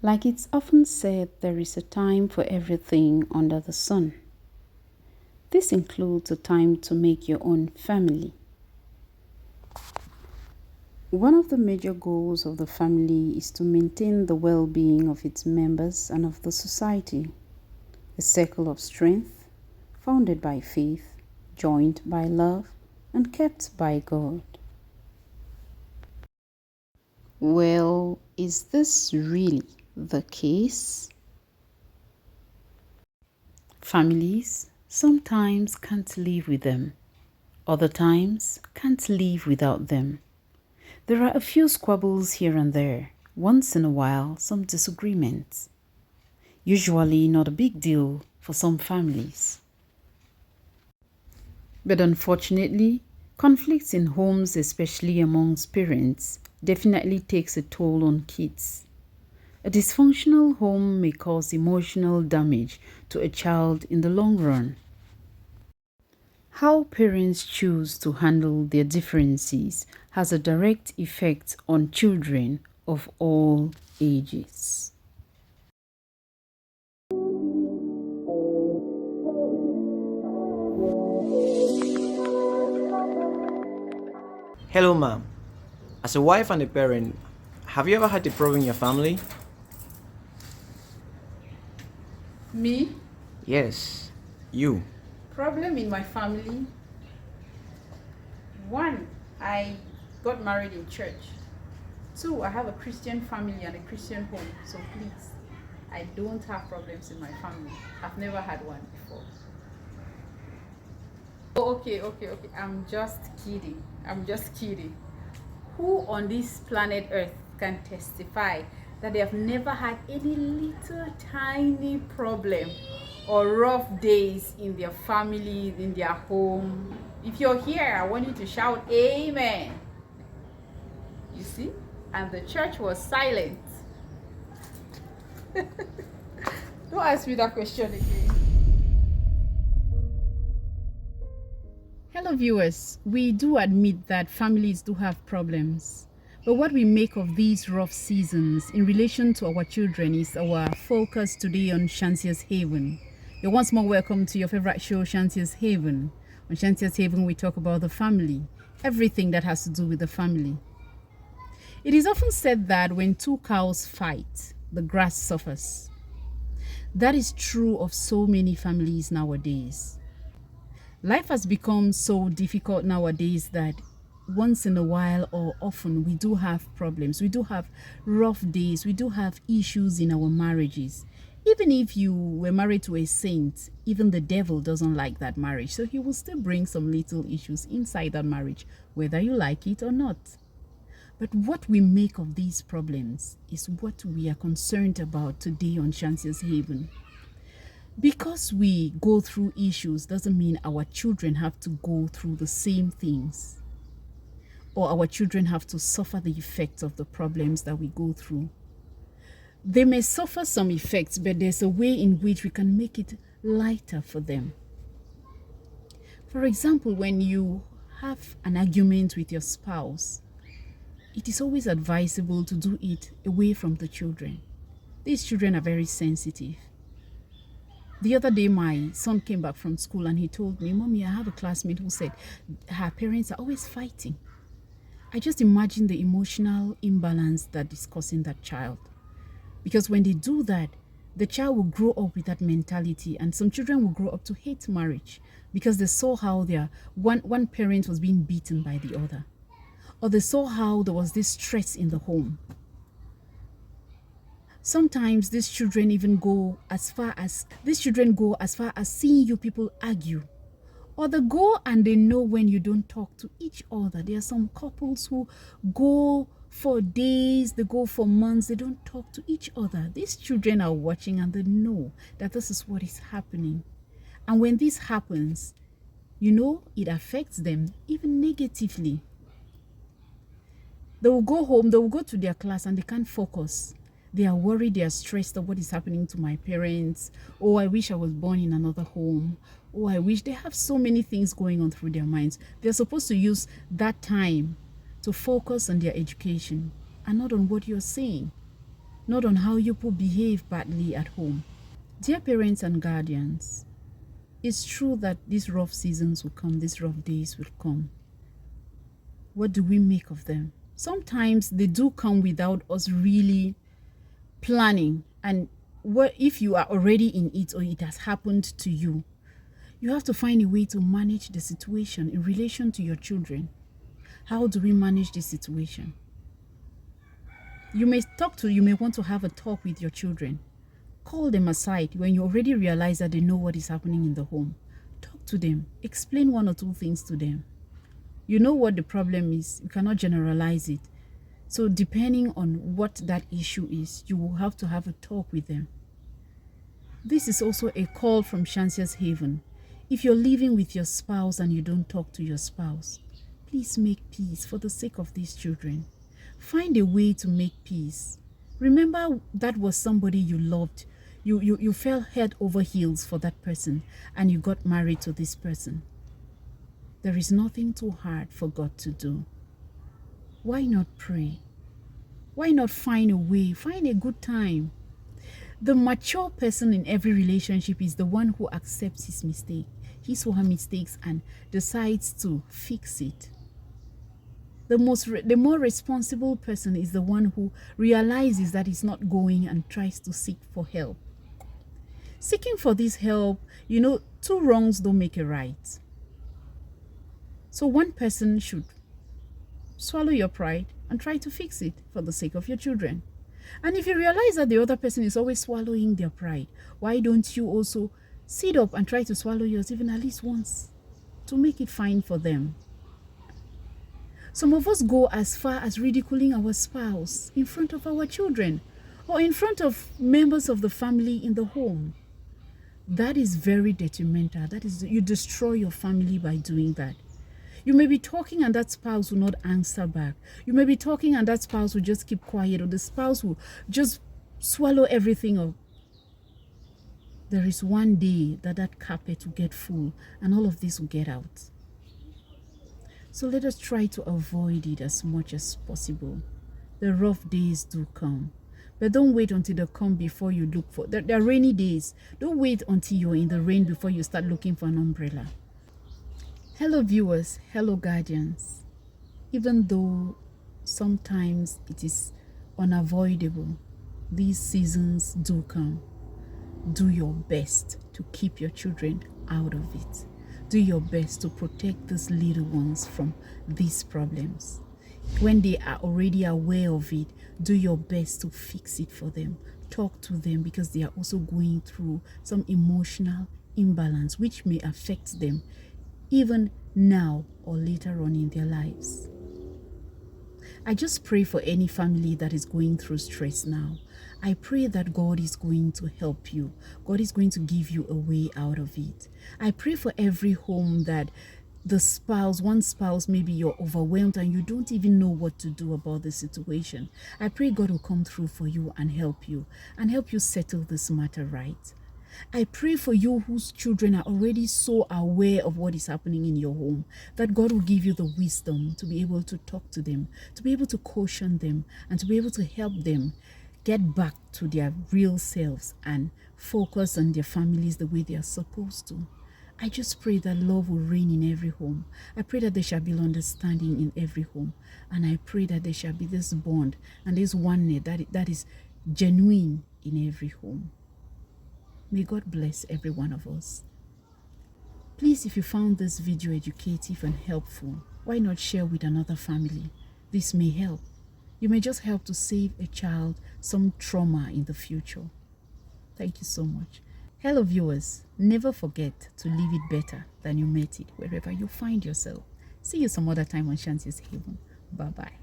Like it's often said, there is a time for everything under the sun. This includes a time to make your own family. One of the major goals of the family is to maintain the well being of its members and of the society. A circle of strength, founded by faith, joined by love, and kept by God. Well, is this really the case? Families sometimes can't live with them, other times can't live without them. There are a few squabbles here and there, once in a while, some disagreements. Usually not a big deal for some families. But unfortunately, conflicts in homes, especially amongst parents, definitely takes a toll on kids. A dysfunctional home may cause emotional damage to a child in the long run. How parents choose to handle their differences has a direct effect on children of all ages. Hello, ma'am. As a wife and a parent, have you ever had a problem in your family? Me? Yes, you. Problem in my family? One, I got married in church. Two, I have a Christian family and a Christian home. So please, I don't have problems in my family. I've never had one before. Oh, okay. I'm just kidding. Who on this planet Earth can testify that they have never had any little tiny problem or rough days in their family, in their home? If you're here, I want you to shout amen. You see? And the church was silent. Don't ask me that question again. Hello, viewers. We do admit that families do have problems. But what we make of these rough seasons in relation to our children is our focus today on Shantia's Haven. You're once more welcome to your favorite show, Shantia's Haven. On Shantia's Haven, we talk about the family, everything that has to do with the family. It is often said that when two cows fight, the grass suffers. That is true of so many families nowadays. Life has become so difficult nowadays that once in a while or often we do have problems. We do have rough days. We do have issues in our marriages. Even if you were married to a saint, even the devil doesn't like that marriage. So he will still bring some little issues inside that marriage, whether you like it or not. But what we make of these problems is what we are concerned about today on Shantia's Haven. Because we go through issues doesn't mean our children have to go through the same things, or our children have to suffer the effects of the problems that we go through. They may suffer some effects, but there's a way in which we can make it lighter for them. For example, when you have an argument with your spouse, it is always advisable to do it away from the children. These children are very sensitive. The other day, my son came back from school and he told me, Mommy, I have a classmate who said her parents are always fighting. I just imagine the emotional imbalance that is causing that child. Because when they do that, the child will grow up with that mentality, and some children will grow up to hate marriage because they saw how one parent was being beaten by the other. Or they saw how there was this stress in the home. Sometimes these children go as far as seeing you people argue. Or they go and they know when you don't talk to each other. There are some couples who go for days, they go for months, they don't talk to each other. These children are watching and they know that this is what is happening. And when this happens, it affects them even negatively. They will go home, they will go to their class and they can't focus. They are worried, they are stressed of what is happening to my parents. Oh, I wish I was born in another home. Oh, I wish. They have so many things going on through their minds. They're supposed to use that time to focus on their education and not on what you're saying. not on how you people behave badly at home. Dear parents and guardians, it's true that these rough seasons will come, these rough days will come. What do we make of them? Sometimes they do come without us really planning. And what if you are already in it or it has happened to you? You have to find a way to manage the situation in relation to your children. How do we manage this situation? You may want to have a talk with your children. Call them aside when you already realize that they know what is happening in the home. Talk to them. Explain one or two things to them. You know what the problem is. You cannot generalize it. So depending on what that issue is, you will have to have a talk with them. This is also a call from Shansia's Haven. If you're living with your spouse and you don't talk to your spouse, please make peace for the sake of these children. Find a way to make peace. Remember that was somebody you loved. You fell head over heels for that person and you got married to this person. There is nothing too hard for God to do. Why not pray? Why not find a way? Find a good time. The mature person in every relationship is the one who accepts his or her mistakes, and decides to fix it. The more responsible person is the one who realizes that it's not going and tries to seek for help. Seeking for this help, two wrongs don't make a right. So one person should swallow your pride and try to fix it for the sake of your children. And if you realize that the other person is always swallowing their pride, why don't you also sit up and try to swallow yours even at least once to make it fine for them? Some of us go as far as ridiculing our spouse in front of our children or in front of members of the family in the home. That is very detrimental. You destroy your family by doing that. You may be talking and that spouse will not answer back. You may be talking and that spouse will just keep quiet, or the spouse will just swallow everything up. There is one day that carpet will get full and all of this will get out. So let us try to avoid it as much as possible. The rough days do come. But don't wait until they come before you look for... There are rainy days. Don't wait until you're in the rain before you start looking for an umbrella. Hello viewers, hello guardians. Even though sometimes it is unavoidable, these seasons do come. Do your best to keep your children out of it. Do your best to protect these little ones from these problems. When they are already aware of it, do your best to fix it for them. Talk to them, because they are also going through some emotional imbalance which may affect them even now or later on in their lives. I just pray for any family that is going through stress now. I pray that God is going to help you. God is going to give you a way out of it. I pray for every home that one spouse, maybe you're overwhelmed and you don't even know what to do about the situation. I pray God will come through for you and help you settle this matter right. I pray for you whose children are already so aware of what is happening in your home, that God will give you the wisdom to be able to talk to them, to be able to caution them, and to be able to help them get back to their real selves and focus on their families the way they are supposed to. I just pray that love will reign in every home. I pray that there shall be understanding in every home. And I pray that there shall be this bond and this oneness that is genuine in every home. May God bless every one of us. Please, if you found this video educative and helpful, why not share with another family? This may help. You may just help to save a child some trauma in the future. Thank you so much. Hello viewers, never forget to leave it better than you met it wherever you find yourself. See you some other time on Shanti's Haven. Bye-bye.